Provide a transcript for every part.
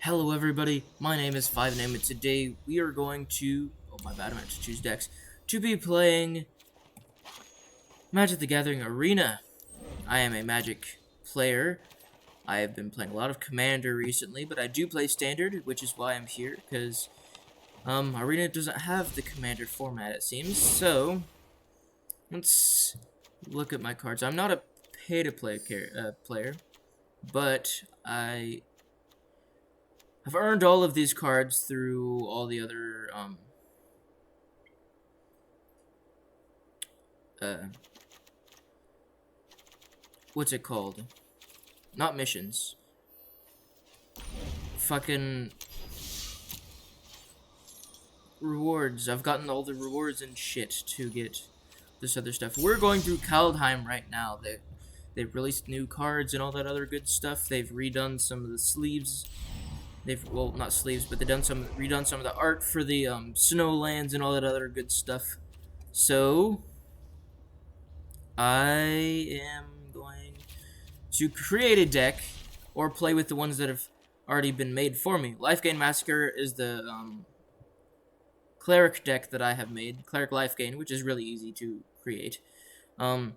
Hello everybody, my name is FiveName and today we are going to, oh my bad, I meant to choose decks, to be playing Magic the Gathering Arena. I am a Magic player. I have been playing a lot of Commander recently, but I do play Standard, which is why I'm here, because Arena doesn't have the Commander format it seems, so let's look at my cards. I'm not a pay-to-play player, but I've earned all of these cards through all the other, what's it called? Not missions. Fucking rewards. I've gotten all the rewards and shit to get this other stuff. We're going through Kaldheim right now. They've released new cards and all that other good stuff. They've redone some of the sleeves. Well, not sleeves, but they've redone some of the art for the Snowlands and all that other good stuff. So I am going to create a deck or play with the ones that have already been made for me. Life Gain Massacre is the Cleric deck that I have made. Cleric Life Gain, which is really easy to create. Let's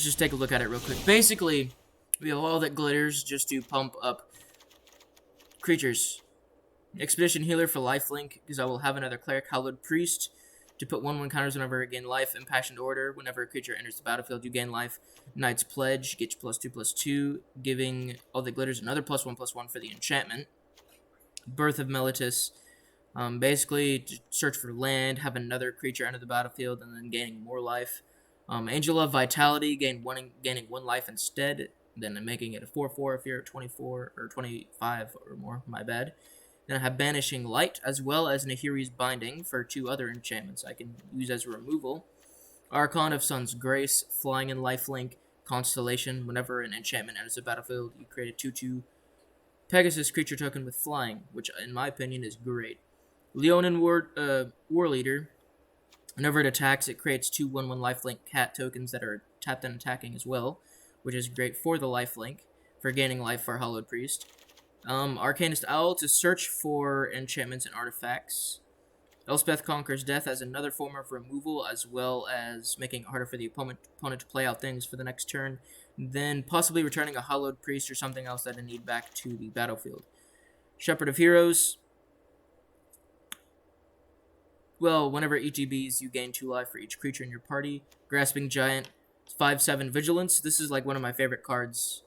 just take a look at it real quick. Basically, we have all that glitters just to pump up creatures. Expedition Healer for lifelink, because I will have another Cleric Hallowed Priest to put 1/1 counters whenever I gain life. Impassioned Order, whenever a creature enters the battlefield, you gain life. Knight's Pledge, get you +2/+2, giving all the glitters another +1/+1 for the enchantment. Birth of Meletis, basically to search for land, have another creature enter the battlefield, and then gaining more life. Angel of Vitality, gaining one life instead, then making it a 4/4 if you're at 24 or 25 or more, my bad. Then I have Banishing Light, as well as Nahiri's Binding for 2 other enchantments I can use as a removal. Archon of Sun's Grace, flying in lifelink, Constellation. Whenever an enchantment enters the battlefield, you create a 2/2 Pegasus creature token with flying, which in my opinion is great. Leonin War Leader. Whenever it attacks, it creates 2 1/1 lifelink cat tokens that are tapped and attacking as well, which is great for the lifelink, for gaining life for Hallowed Priest. Arcanist Owl to search for enchantments and artifacts. Elspeth Conquers Death as another form of removal, as well as making it harder for the opponent to play out things for the next turn. Then possibly returning a Hallowed Priest or something else that I need back to the battlefield. Shepherd of Heroes. Well, whenever ETBs, you gain 2 life for each creature in your party. Grasping Giant, 5/7 Vigilance. This is like one of my favorite cards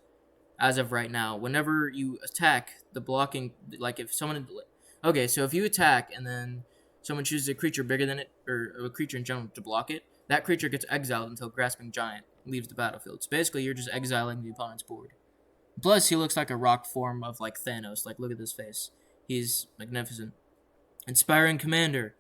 as of right now. Whenever you attack, the blocking, like if someone, okay, so if you attack and then someone chooses a creature bigger than it, or a creature in general to block it, that creature gets exiled until Grasping Giant leaves the battlefield. So basically, you're just exiling the opponent's board. Plus, he looks like a rock form of like Thanos. Like, look at this face. He's magnificent. Inspiring Commander.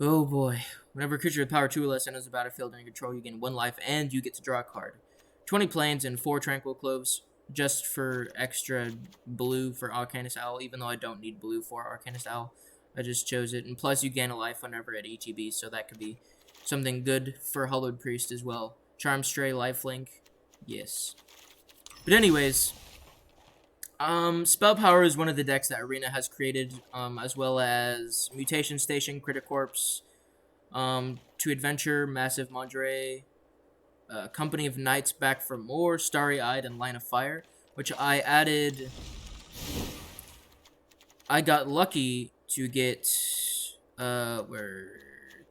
Oh boy. Whenever a creature with power 2 or less enters the battlefield under your control, you gain 1 life and you get to draw a card. 20 planes and 4 Tranquil Cloves, just for extra blue for Arcanist Owl, even though I don't need blue for Arcanist Owl. I just chose it. And plus, you gain a life whenever at ETB, so that could be something good for Hallowed Priest as well. Charm Stray, Lifelink, yes. But anyways, Spell Power is one of the decks that Arena has created, as well as Mutation Station, Criticorpse, To Adventure, Massive Mondre, Company of Knights, Back for More, Starry Eyed, and Line of Fire, which I added. I got lucky to get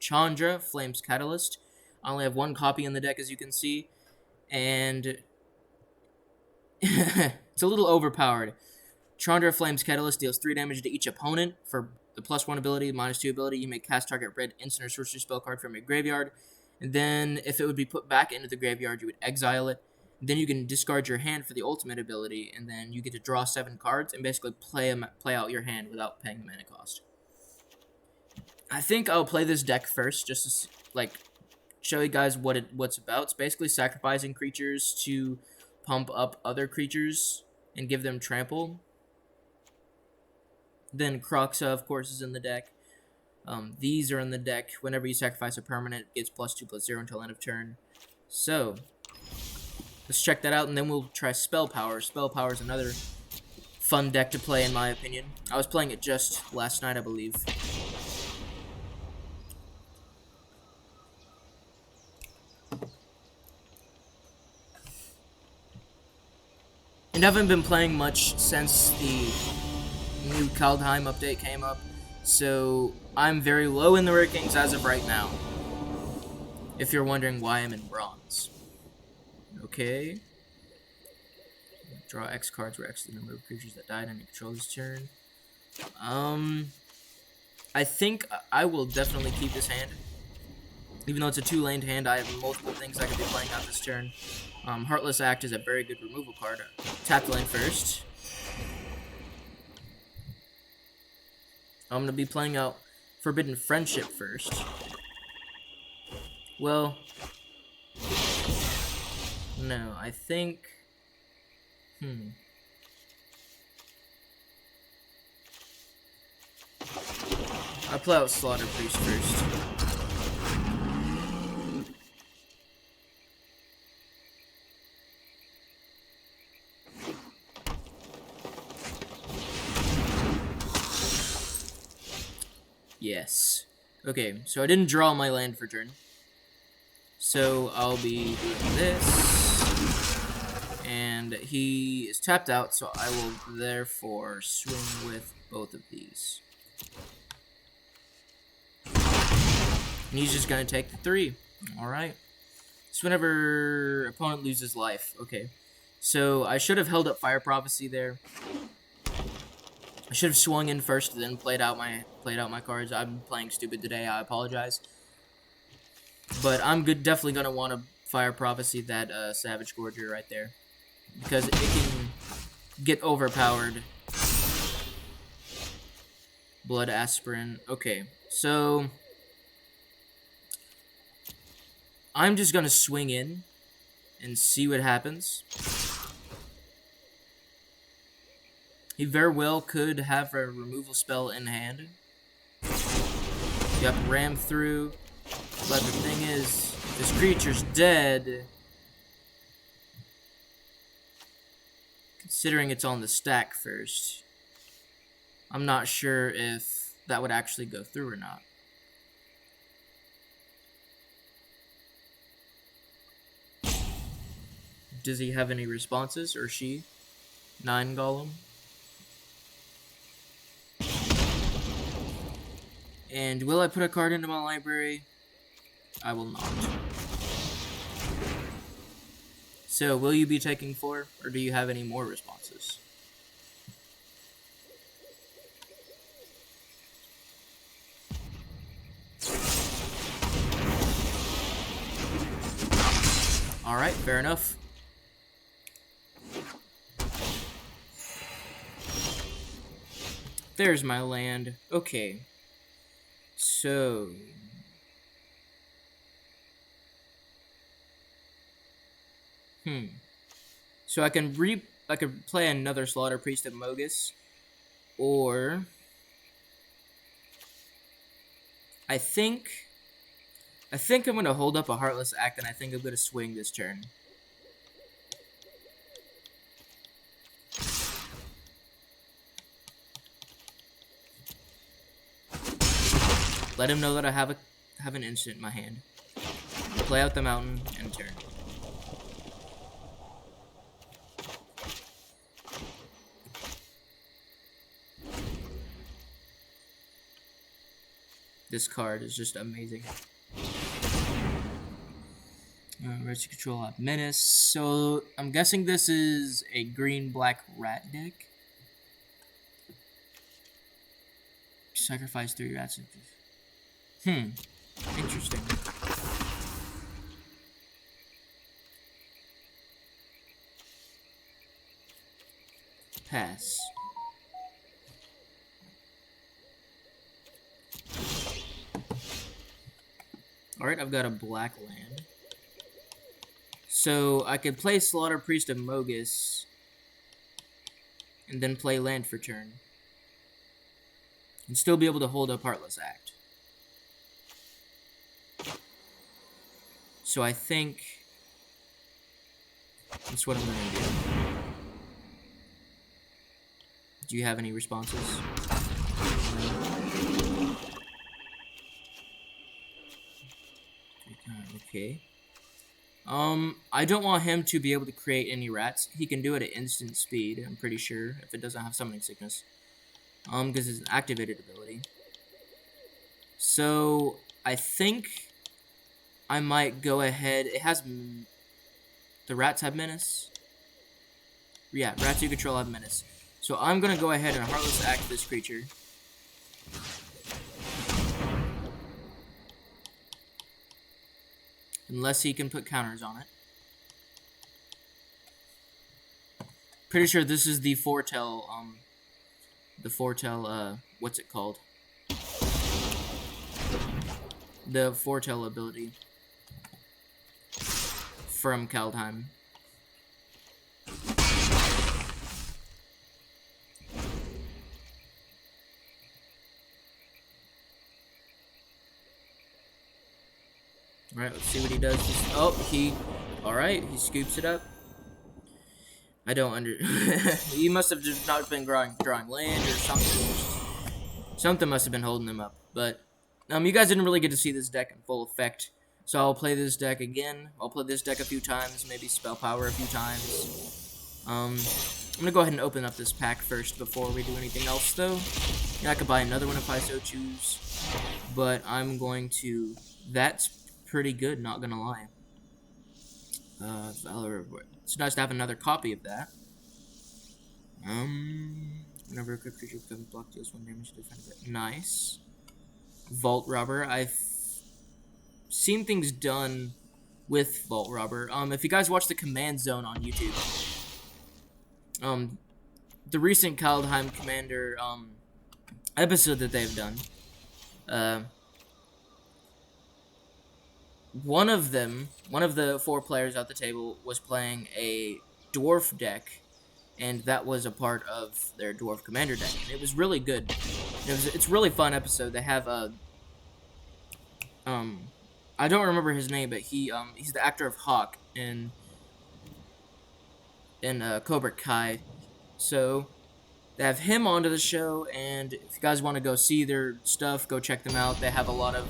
Chandra, Flames Catalyst. I only have 1 copy in the deck, as you can see, and it's a little overpowered. Chandra Flames Catalyst deals 3 damage to each opponent for the +1 ability, -2 ability. You may cast target red instant or sorcery spell card from your graveyard. And then, if it would be put back into the graveyard, you would exile it. Then you can discard your hand for the ultimate ability, and then you get to draw 7 cards and basically play out your hand without paying the mana cost. I think I'll play this deck first, just to show you guys what's about. It's basically sacrificing creatures to pump up other creatures and give them trample. Then Croxa, of course, is in the deck. These are in the deck. Whenever you sacrifice a permanent, it gets +2/+0 until end of turn. So, let's check that out, and then we'll try Spell Power. Spell Power is another fun deck to play, in my opinion. I was playing it just last night, I believe. And I haven't been playing much since the new Kaldheim update came up, so I'm very low in the rankings as of right now. If you're wondering why I'm in bronze. Okay. Draw X cards where X is the number of creatures that died on your controller's turn. I think I will definitely keep this hand. Even though it's a 2-laned hand, I have multiple things I could be playing out this turn. Heartless Act is a very good removal card. Tap the lane first. I'm going to be playing out Forbidden Friendship first. Well, no, I think... I'll play out Slaughter Priest first. Yes. Okay, so I didn't draw my land for turn. So I'll be doing this. And he is tapped out, so I will therefore swing with both of these. And he's just going to take the 3. Alright. So whenever opponent loses life. Okay. So I should have held up Fire Prophecy there. I should have swung in first, then played out my cards. I'm playing stupid today. I apologize. But I'm definitely going to want to Fire Prophecy that Savage Gorger right there. Because it can get overpowered. Blood Aspirin. Okay. So I'm just going to swing in and see what happens. He very well could have a removal spell in hand. Yep, ram through. But the thing is, this creature's dead. Considering it's on the stack first, I'm not sure if that would actually go through or not. Does he have any responses, or she? 9 Golem. And will I put a card into my library? I will not. So, will you be taking 4, or do you have any more responses? Alright, fair enough. There's my land. Okay. So... So I can play another Slaughter Priest of Mogus, or I think I'm gonna hold up a Heartless Act, and I think I'm gonna swing this turn. Let him know that I have an instant in my hand. Play out the mountain and turn. This card is just amazing. Mercy Control at Menace. So I'm guessing this is a green-black rat deck. Sacrifice 3 rats. Interesting. Pass. Alright, I've got a black land. So I could play Slaughter Priest of Mogus and then play land for turn. And still be able to hold up Heartless Act. So I think that's what I'm going to do. Do you have any responses? Okay. I don't want him to be able to create any rats. He can do it at instant speed, I'm pretty sure, if it doesn't have summoning sickness. Because it's an activated ability. So, I think I might go ahead. It has... The rats have menace? Yeah, rats you control have menace. So I'm gonna go ahead and Heartless Act this creature. Unless he can put counters on it. Pretty sure this is the foretell, what's it called? The foretell ability from Kaldheim. Alright, let's see what he does. Alright, he scoops it up. I don't he must have just not been drawing land or something. Something must have been holding him up. But, you guys didn't really get to see this deck in full effect. So I'll play this deck again. I'll play this deck a few times, maybe Spell Power a few times. I'm gonna go ahead and open up this pack first before we do anything else, though. Yeah, I could buy another one if I so choose. But I'm going to... That's pretty good, not gonna lie. It's nice to have another copy of that. Whenever a quick creature becomes blocked, deals 1 damage to defend it. Nice. Vault Robber. I've seen things done with Vault Robber. If you guys watch the Command Zone on YouTube, the recent Kaldheim Commander episode that they've done, one of the 4 players at the table was playing a dwarf deck, and that was a part of their dwarf commander deck. And it was really good. It's a really fun episode. They have I don't remember his name, but he's the actor of Hawk in Cobra Kai. So they have him onto the show, and if you guys want to go see their stuff, go check them out. They have a lot of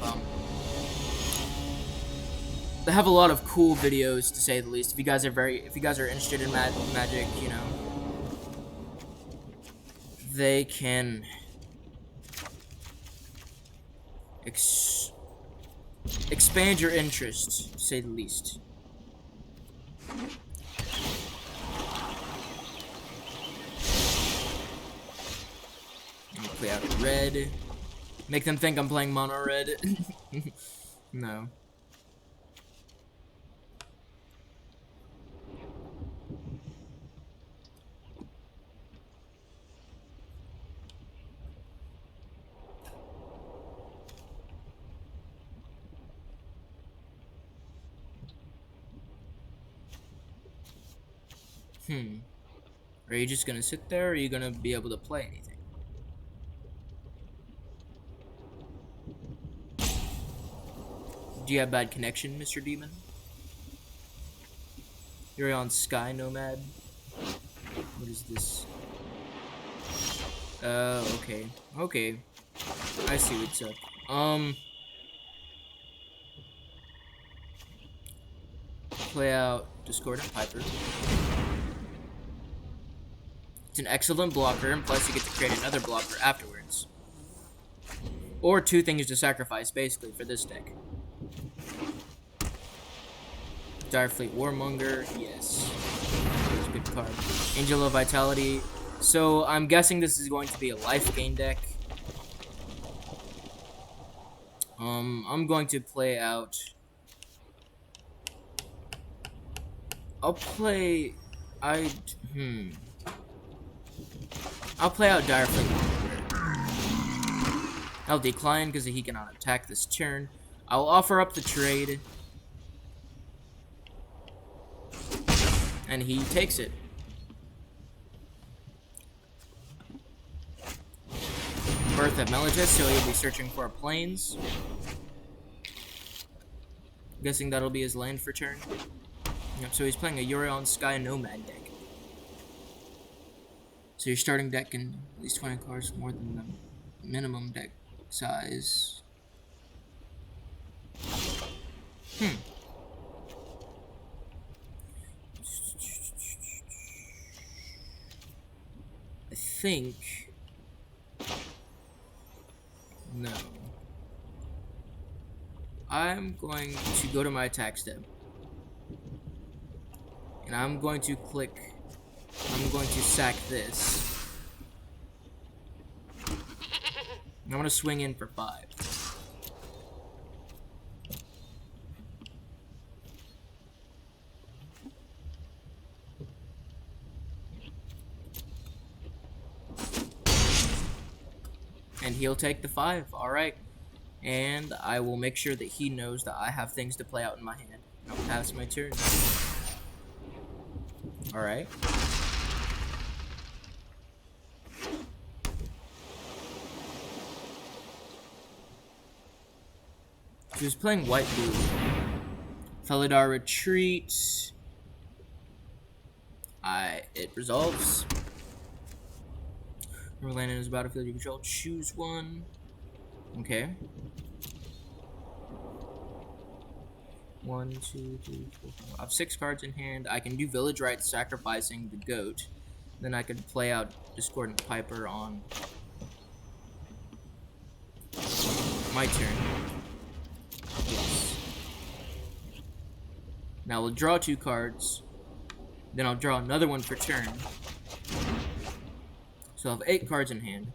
cool videos, to say the least. If you guys are interested in magic, you know, they can expand your interest, to say the least. Play out red. Make them think I'm playing mono red. No. Are you just gonna sit there, or are you gonna be able to play anything? Do you have bad connection, Mr. Demon? You're on Sky Nomad? What is this? Okay. Okay. I see what's up. Play out Discordant Piper. It's an excellent blocker, and plus you get to create another blocker afterwards. Or 2 things to sacrifice, basically, for this deck. Direfleet Warmonger, yes. That's a good card. Angel of Vitality. So, I'm guessing this is going to be a life gain deck. I'm going to play out... I'll play out Direfleet. I'll decline because he cannot attack this turn. I'll offer up the trade. And he takes it. Birth of Meletis, so he'll be searching for planes. Guessing that'll be his land for turn. Yep, so he's playing a Yorion Sky Nomad deck. So your starting deck can at least 20 cards more than the minimum deck size. I think... No. I'm going to go to my attack step. And I'm going to sack this. I'm going to swing in for 5. And he'll take the 5. Alright. And I will make sure that he knows that I have things to play out in my hand. I'll pass my turn. Alright. She was playing white-blue. Felidar retreat. It resolves. Your land is battlefield you control. Choose one. Okay. 1, 2, 3, 4, 5. I have 6 cards in hand. I can do Village Rites, sacrificing the goat. Then I could play out Discordant Piper on my turn. Yes. Now we'll draw 2 cards. Then I'll draw another one for turn. So I'll have 8 cards in hand.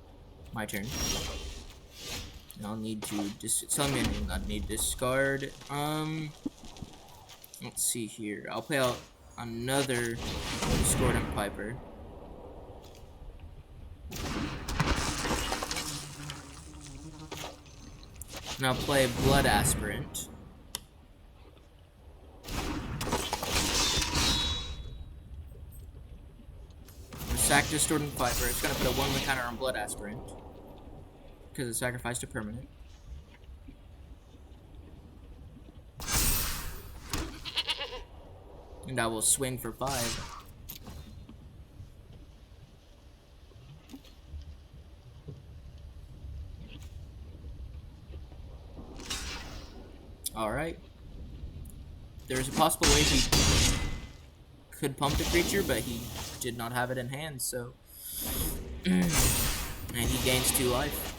My turn. And I'll need to I need discard. Let's see here. I'll play out another Discordant Piper. And I'll play Blood Aspirant. Sack Discordant Piper. It's gonna put a 1/1 counter on Blood Aspirant because it sacrificed a permanent. And I will swing for 5. Alright. There's a possible way he could pump the creature, but he did not have it in hand, so... and he gains 2 life.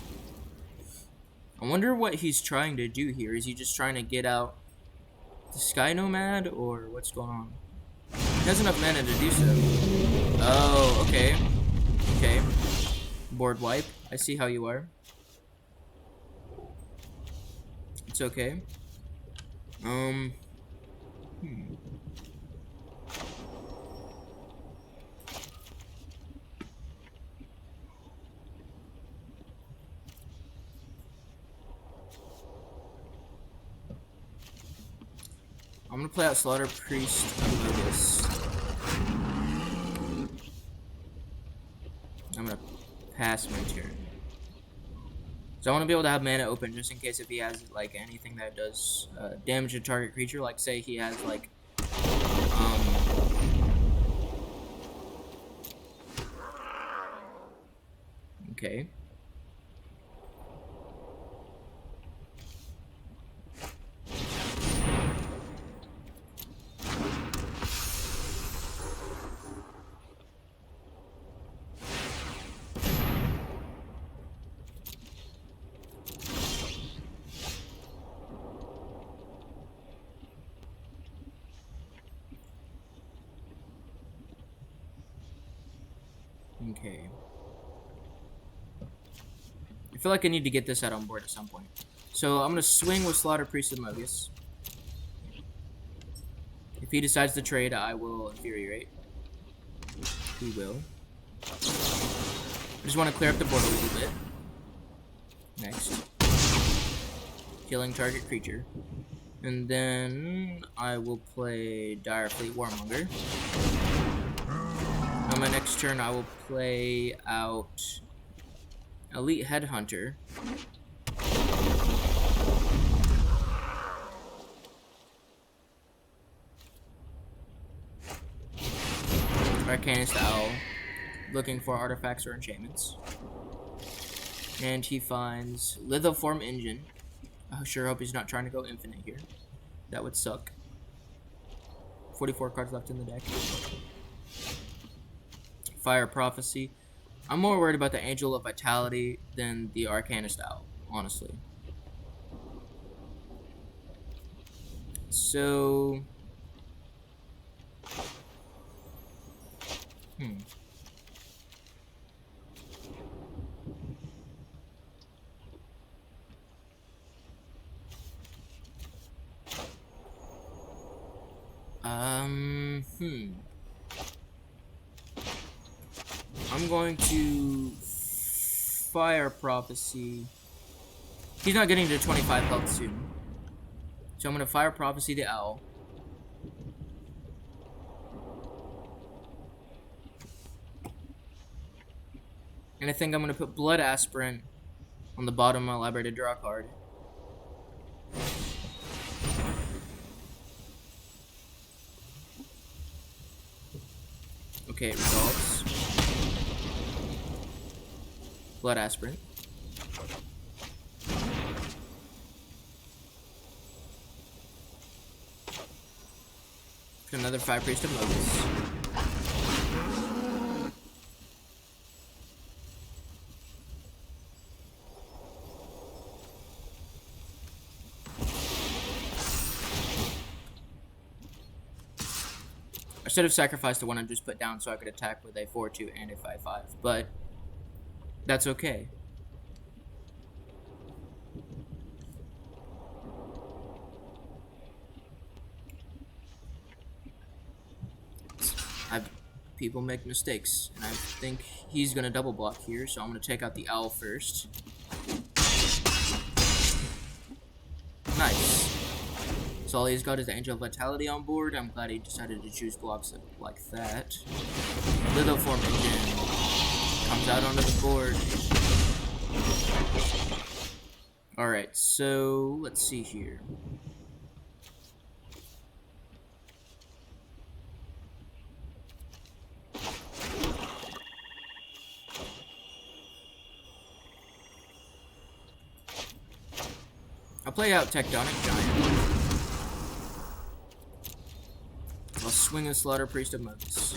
I wonder what he's trying to do here. Is he just trying to get out the Sky Nomad, or what's going on? He has enough mana to do so. Oh, okay. Okay. Board wipe. I see how you are. It's okay. I'm gonna play out Slaughter Priest Lotus. I'm gonna pass my turn. So I want to be able to have mana open just in case if he has like anything that does damage to target creature. Like say he has like okay. Okay. I feel like I need to get this out on board at some point. So I'm gonna swing with Slaughter Priest of Mogus. If he decides to trade, I will infuriate. He will. I just want to clear up the board a little bit. Next. Killing target creature. And then I will play Direfleet Warmonger. On my next turn, I will play out Elite Headhunter. Arcanist Owl. looking for artifacts or enchantments. And he finds Lithoform Engine. I sure hope he's not trying to go infinite here. That would suck. 44 cards left in the deck. Fire Prophecy. I'm more worried about the Angel of Vitality than the Arcanist Owl, honestly. So... I'm going to Fire Prophecy. He's not getting to 25 health soon. So I'm going to Fire Prophecy the Owl. And I think I'm going to put Blood Aspirant on the bottom of my library to draw a card. Okay, it resolves. Blood Aspirant. Another 5 Priest of Lotus. I should have sacrificed the one I just put down so I could attack with a 4-2 and a 5-5, but that's okay. People make mistakes, and I think he's gonna double block here, so I'm gonna take out the Owl first. Nice. So all he's got is the Angel of Vitality on board. I'm glad he decided to choose blocks like that. Lithoform Engine comes out onto the board. Alright, so let's see here. I'll play out Tectonic Giant. I'll swing a Slaughter Priest of Motus.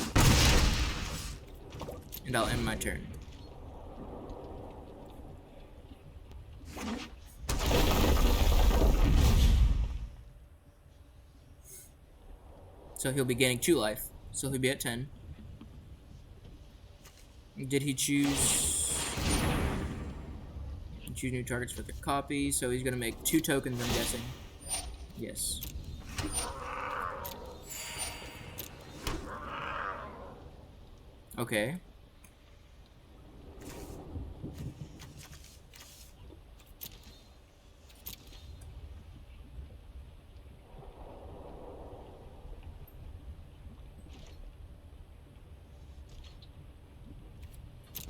And I'll end my turn. So he'll be gaining 2 life. So he'll be at 10. Did he choose... Choose new targets for the copy, so he's gonna make 2 tokens, I'm guessing. Yes. Okay.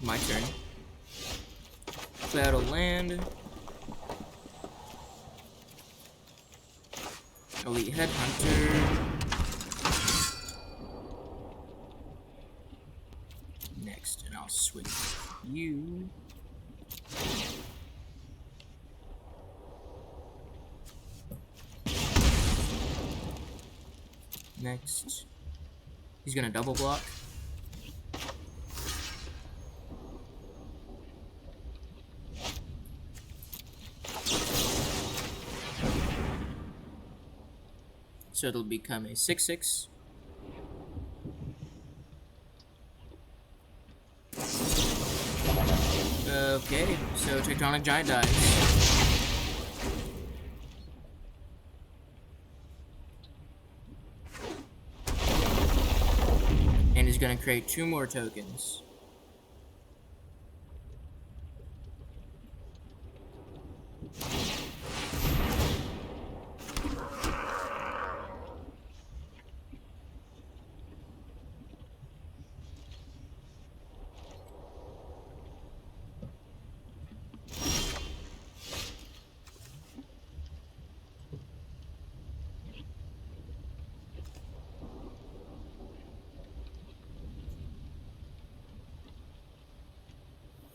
My turn. Battle land. Elite Headhunter. Next, and I'll swing you. Next. He's gonna double block. So it'll become a 6/6. Okay, so Tectonic Giant dies. And he's gonna create 2 more tokens.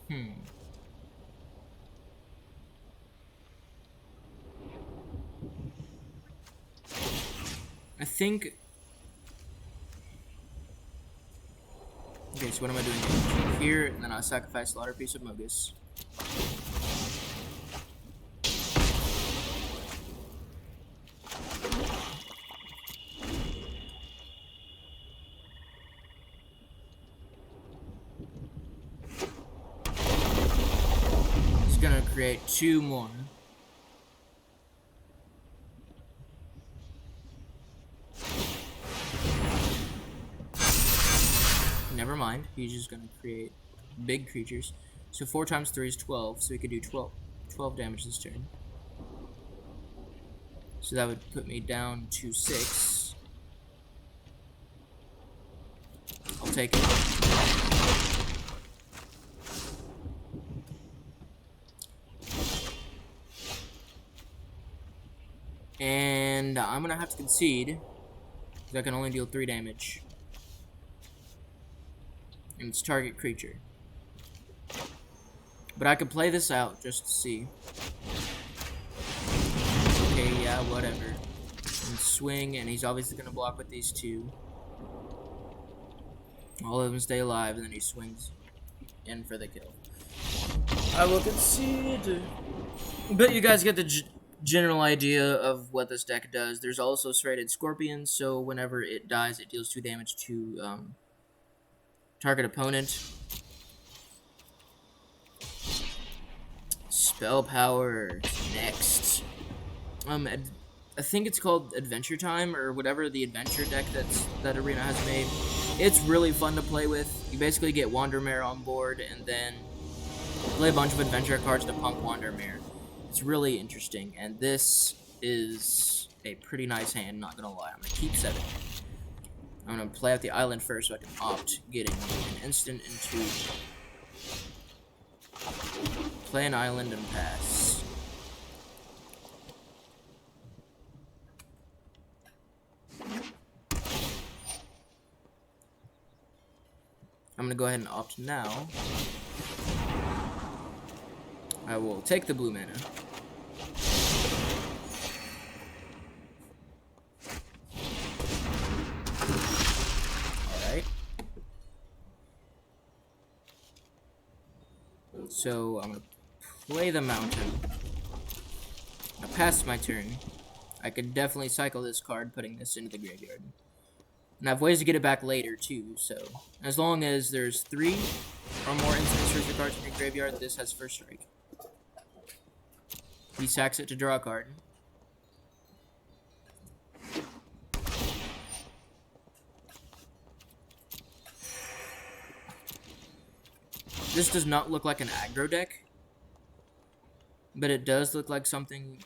I think... Okay, so what am I doing here? And then I'll sacrifice Slaughter Piece of Mogus. It's gonna create 2 more. Never mind, he's just gonna create big creatures. So 4 times 3 is 12, so he could do 12 damage this turn. So that would put me down to 6. I'll take it. And I'm gonna have to concede, because I can only deal 3 damage. And it's target creature. But I could play this out just to see. Okay, yeah, whatever. And swing, and he's obviously gonna block with these 2. All of them stay alive, and then he swings in for the kill. I will concede. But you guys get the general idea of what this deck does. There's also Serrated Scorpion, so whenever it dies, it deals 2 damage to target opponent. SPELLPOWER next. I think it's called Adventure Time or whatever the adventure deck that Arena has made. It's really fun to play with. You basically get Wandermare on board and then play a bunch of adventure cards to pump Wandermare. It's really interesting, and this is a pretty nice hand, not gonna lie. I'm gonna keep 7. I'm gonna play out the island first so I can opt getting an instant into play an island and pass. I'm gonna go ahead and opt now. I will take the blue mana. Alright. So I'm gonna play the mountain. I passed my turn. I could definitely cycle this card, putting this into the graveyard. And I have ways to get it back later, too, so... As long as there's 3 or more instant searcher cards in your graveyard, this has first strike. He sacks it to draw a card. This does not look like an aggro deck, but it does look like something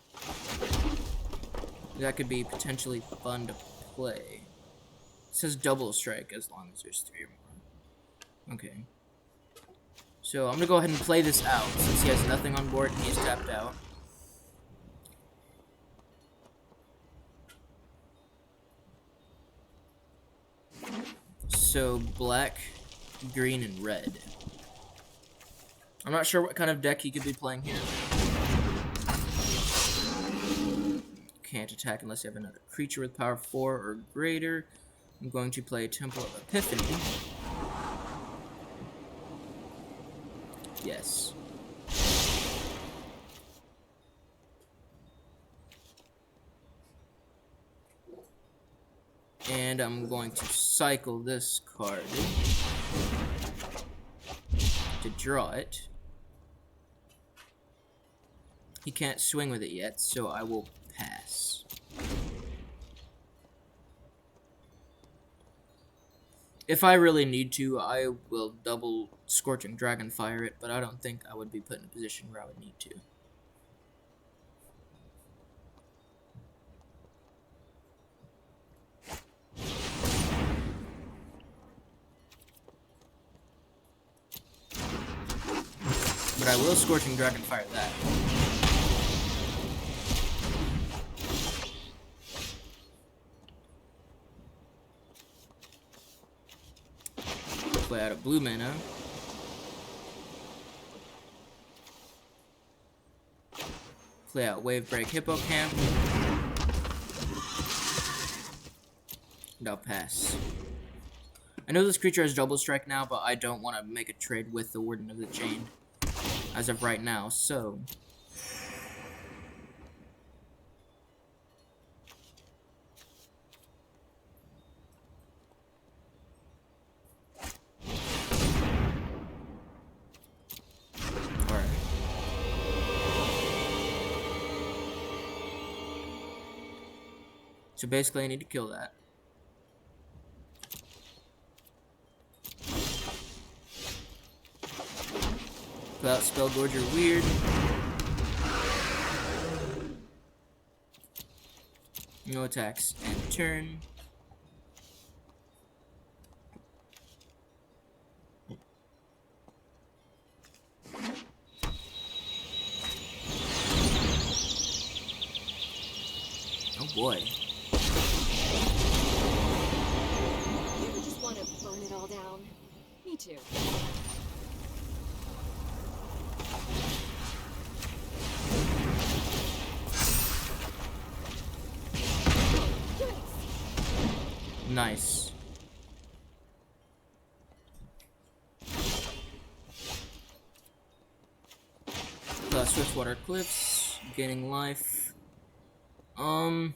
that could be potentially fun to play. It says double strike as long as there's 3 or more. Okay. So I'm gonna go ahead and play this out since he has nothing on board and he's tapped out. So black, green, and red. I'm not sure what kind of deck he could be playing here. Can't attack unless you have another creature with power 4 or greater. I'm going to play Temple of Epiphany. Yes. And I'm going to cycle this card to draw it. He can't swing with it yet, so I will pass. If I really need to, I will double Scorching Dragonfire it, but I don't think I would be put in a position where I would need to. But I will Scorching Dragonfire that. Play out a blue mana. Play out Wave Break Hippocamp. And I'll pass. I know this creature has double strike now, but I don't want to make a trade with the Warden of the Chain as of right now, so... Alright. So basically I need to kill that. Without Spell Gorger, weird. No attacks. End turn. Oh boy. You just want to burn it all down. Me too. Nice. Swiftwater Cliffs, gaining life. I'll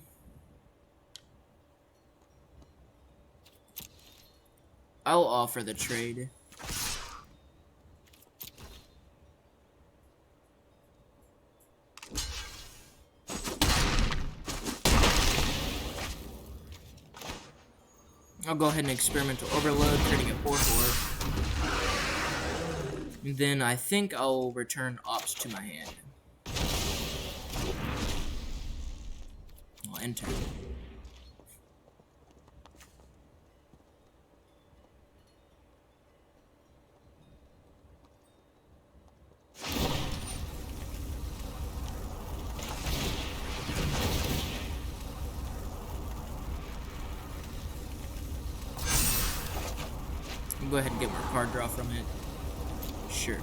offer the trade. I'll go ahead and Experimental Overload, turning it 4/4. Then I think I'll return Ops to my hand. I'll enter. I'll go ahead and get more card draw from it. Sure.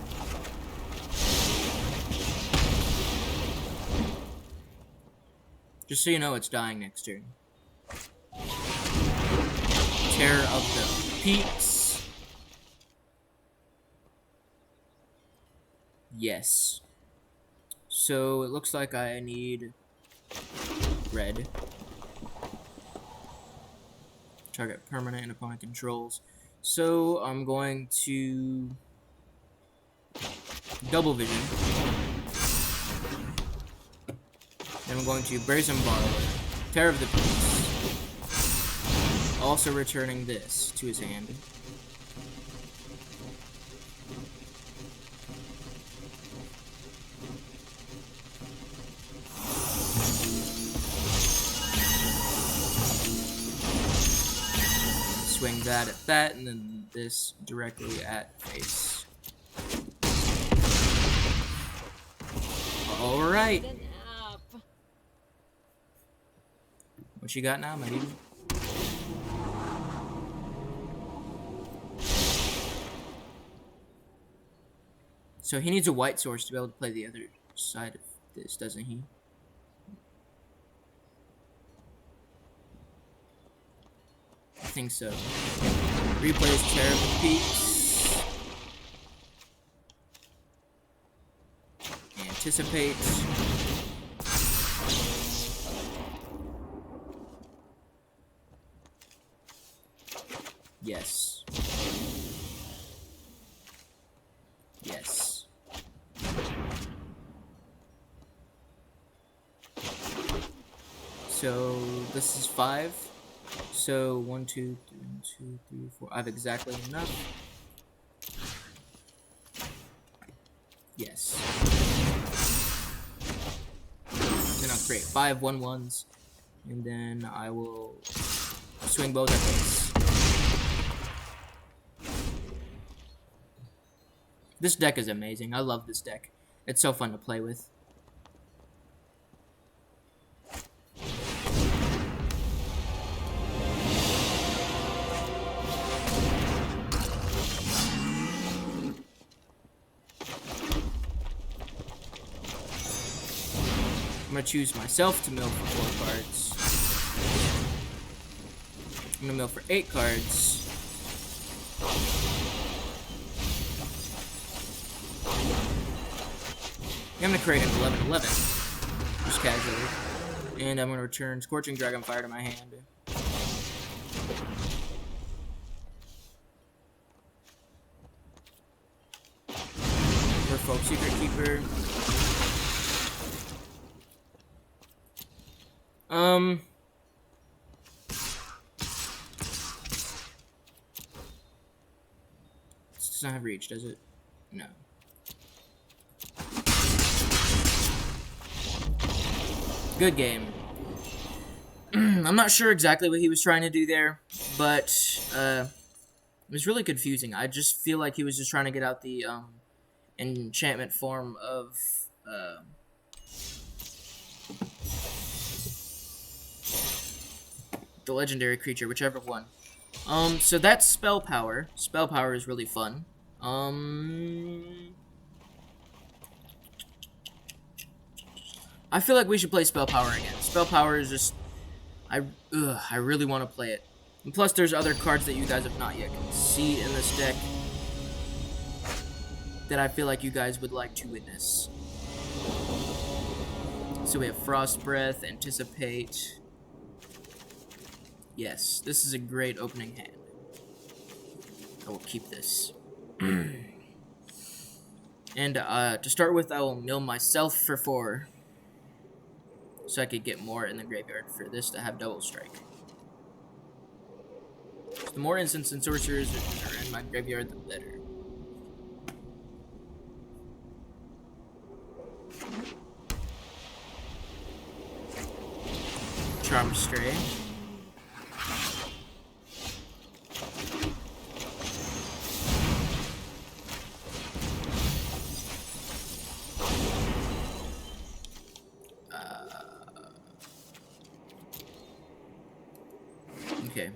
Just so you know, it's dying next turn. Terror of the Peaks. Yes. So it looks like I need red. Target permanent and opponent controls. So I'm going to Double Vision. Then I'm going to Brazen Borrower, Terror of the Peaks. Also returning this to his hand. Swing that at that, and then this directly at face. Alright. What you got now, my dude? So he needs a white source to be able to play the other side of this, doesn't he? I think so. Replays Terror of the Peaks. Anticipate. Yes. Yes. So this is 5. So 1, 2, 3, 4. I have exactly enough. Yes. Then I'll create 5 1/1s, and then I will swing both at face. This deck is amazing. I love this deck. It's so fun to play with. I'm gonna choose myself to mill for 4 cards. I'm gonna mill for 8 cards. I'm gonna create an 11/11, just casually, and I'm gonna return Scorching Dragonfire to my hand. Merfolk Secret Keeper. This does not have reach, does it? No. Good game. I'm not sure exactly what he was trying to do there, but it was really confusing. I just feel like he was just trying to get out the enchantment form of the legendary creature, whichever one. So that's spell power. Spell power is really fun. I feel like we should play spell power again. Spell power is just, I really want to play it. And plus, there's other cards that you guys have not yet seen in this deck that I feel like you guys would like to witness. So we have Frost Breath, Anticipate. Yes, this is a great opening hand. I will keep this. And to start with, I will mill myself for 4. So I could get more in the graveyard for this to have double strike. So the more instants and sorcerers are in my graveyard, the better. Charm Stray. Okay.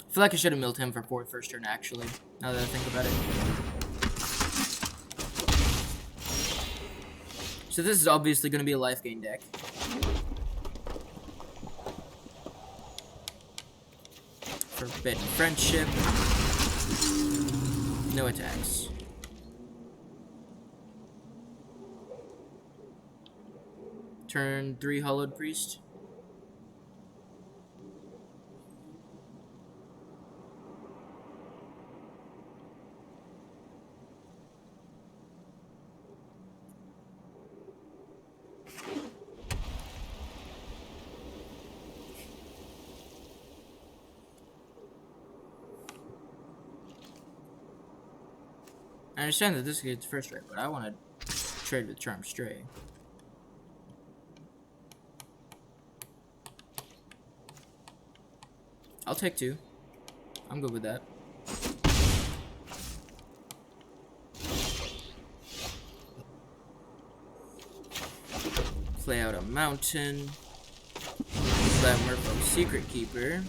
I feel like I should have milled him for 4th first turn, actually, now that I think about it. So this is obviously going to be a life gain deck. Forbidden Friendship. No attacks. Turn 3 Hollowed Priest. I understand that this gets first strike, but I want to trade with Charm Stray. I'll take 2. I'm good with that. Play out a mountain. Play out Merfolk Secret Keeper.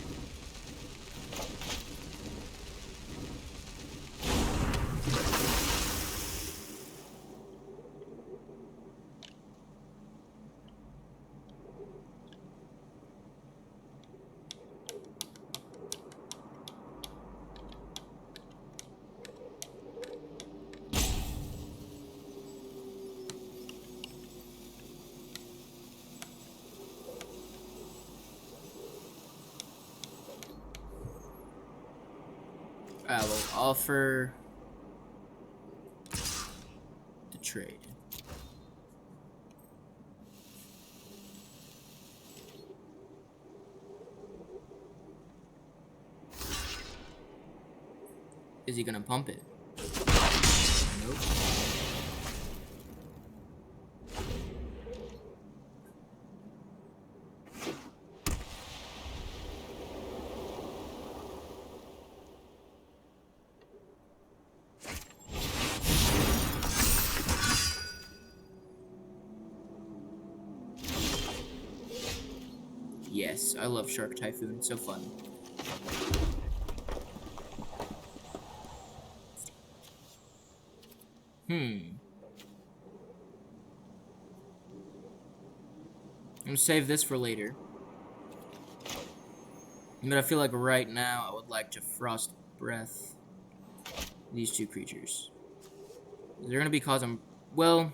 I will offer the trade. Is he gonna pump it? Nope. Yes, I love Shark Typhoon. It's so fun. I'm gonna save this for later. But I feel like right now I would like to Frost Breath these two creatures. They're gonna be causing... Well...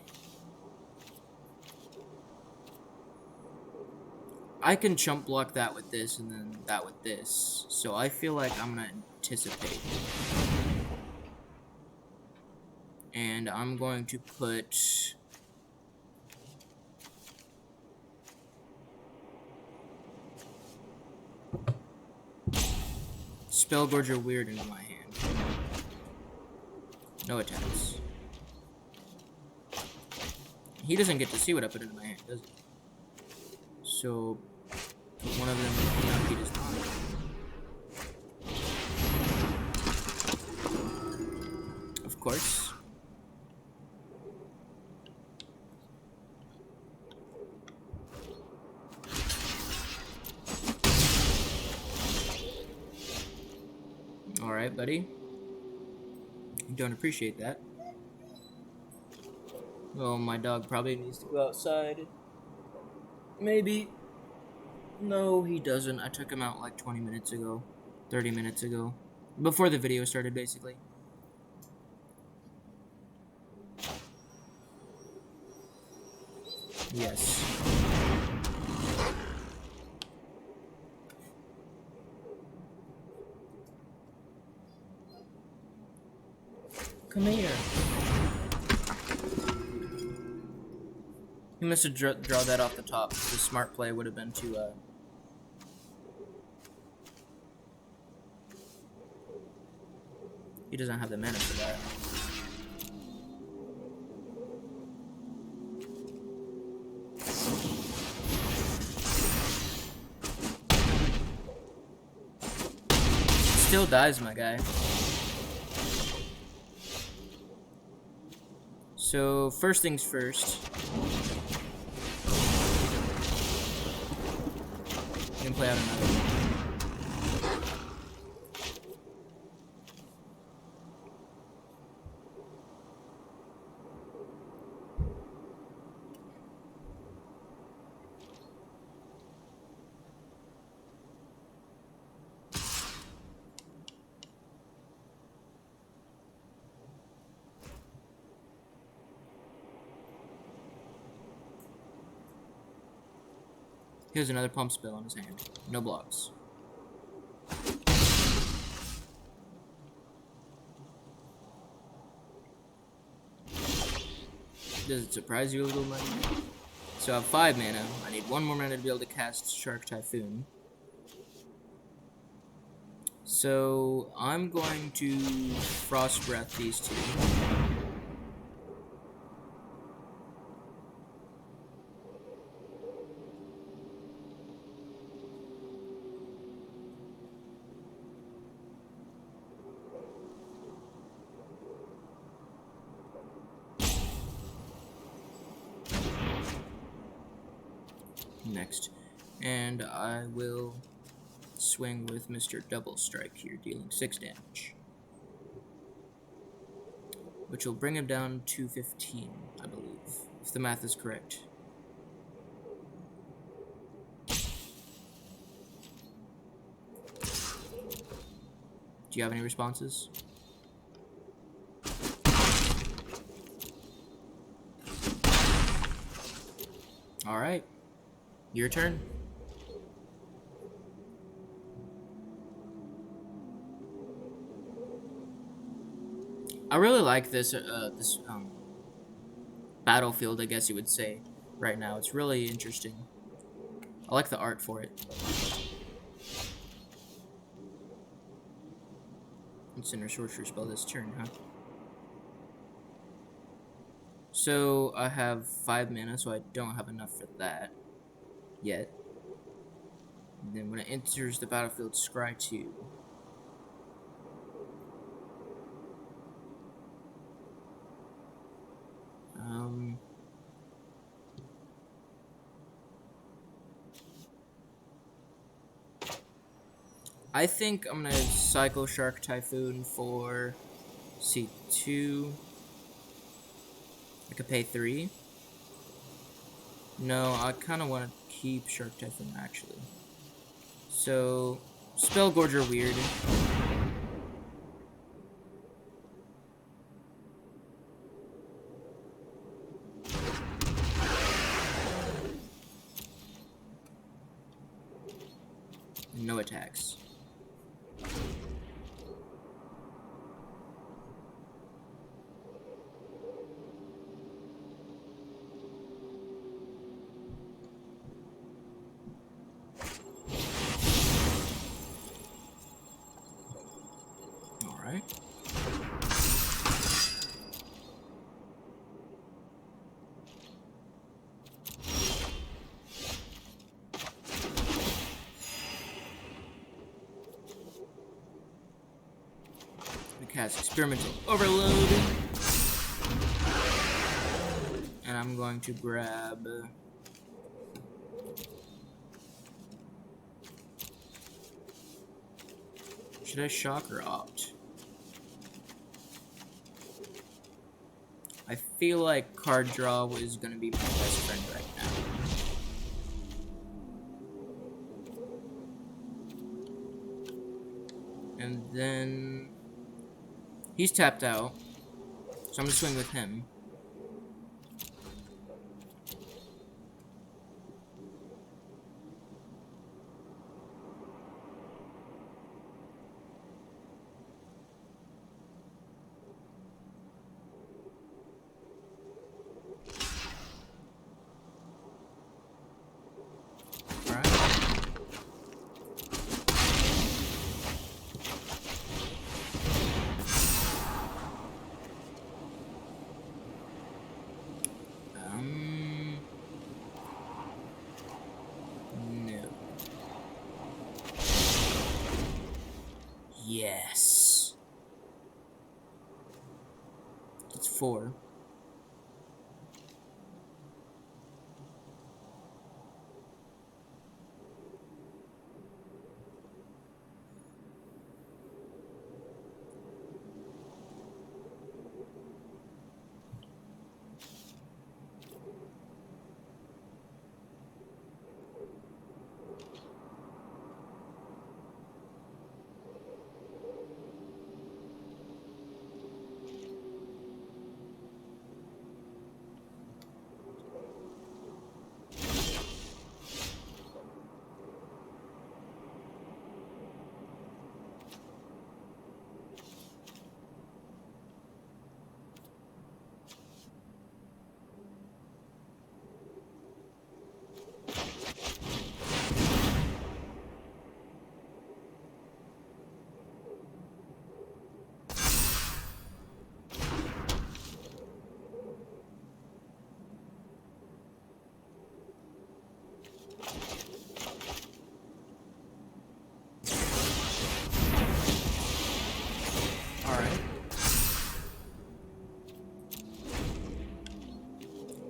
I can chump block that with this and then that with this. So I feel like I'm gonna anticipate. And I'm going to put... Spellgorger Weird into my hand. No attacks. He doesn't get to see what I put into my hand, does he? So, one of them cannot beat his mind. Of course. Alright, buddy. You don't appreciate that. Well, my dog probably needs to go outside. Maybe. No, he doesn't. I took him out like 20 minutes ago. 30 minutes ago. Before the video started, basically. Yes. Come here. He must have draw that off the top. The smart play would have been to, He doesn't have the mana for that. Still dies, my guy. So, first things first. You can play out another one. Here's another pump spell on his hand. No blocks. Does it surprise you a little, buddy? So I have 5 mana. I need 1 more mana to be able to cast Shark Typhoon. So I'm going to Frost Breath these two. Next, and I will swing with Mr. Double Strike here, dealing 6 damage, which will bring him down to 15, I believe, if the math is correct. Do you have any responses? All right. Your turn. I really like this battlefield, I guess you would say, right now. It's really interesting. I like the art for it. Instant sorcery spell this turn, huh? So I have 5 mana, so I don't have enough for that yet. And then when it enters the battlefield, scry 2. I think I'm gonna cycle Shark Typhoon for C2. I could pay 3. No, I kind of want to keep Shark Typhoon, actually. So, Spell Gorger weird. No attacks. Alright. We cast Experimental Overload. And I'm going to grab... should I shock or opt? I feel like card draw is going to be my best friend right now. And then... he's tapped out. So I'm going to swing with him. No. Yes. It's 4.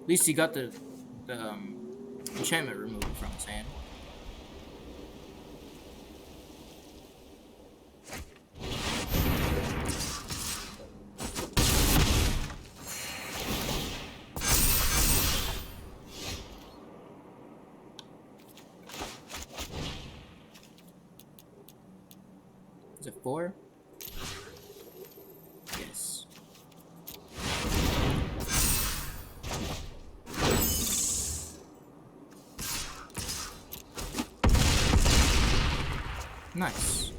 At least he got the enchantment removed from his hand. Is it 4? Yes. Nice.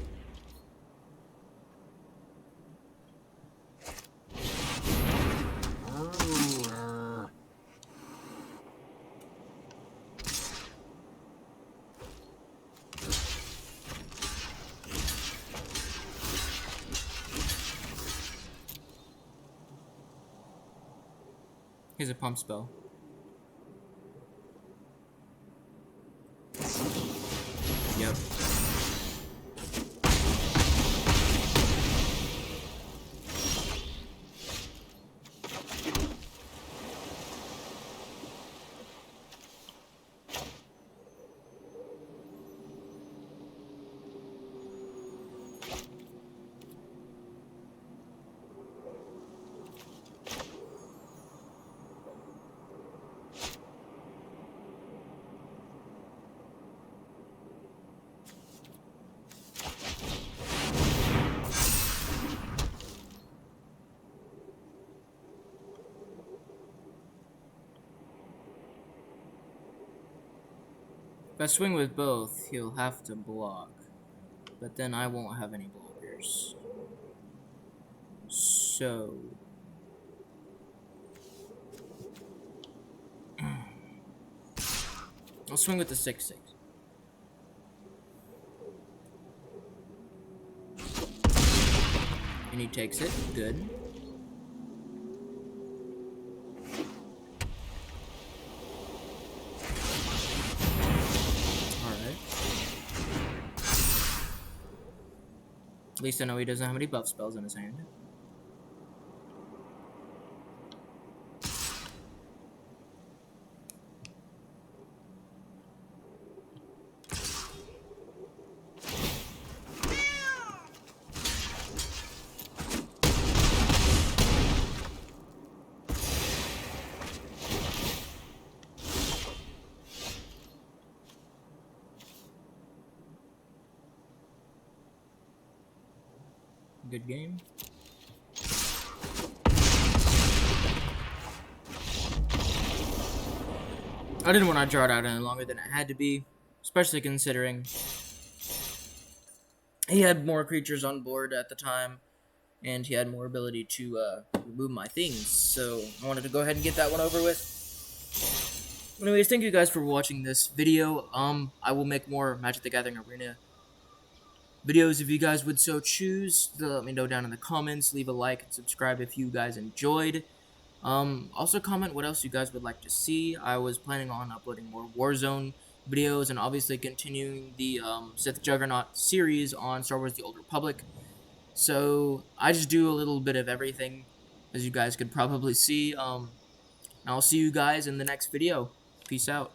Here's a pump spell. Yep. If I swing with both, he'll have to block. But then I won't have any blockers. So... I'll swing with the 6/6. And he takes it. Good. Alright. At least I know he doesn't have any buff spells in his hand. Good game. I didn't want to draw it out any longer than it had to be, especially considering he had more creatures on board at the time, and he had more ability to remove my things, so I wanted to go ahead and get that one over with. Anyways, thank you guys for watching this video. I will make more Magic the Gathering Arena videos if you guys would so choose. Let me know down in the comments. Leave a like and subscribe if you guys enjoyed. Also comment what else you guys would like to see. I was planning on uploading more Warzone videos and obviously continuing the Sith Juggernaut series on Star Wars The Old Republic. So I just do a little bit of everything, as you guys could probably see. I'll see you guys in the next video. Peace out.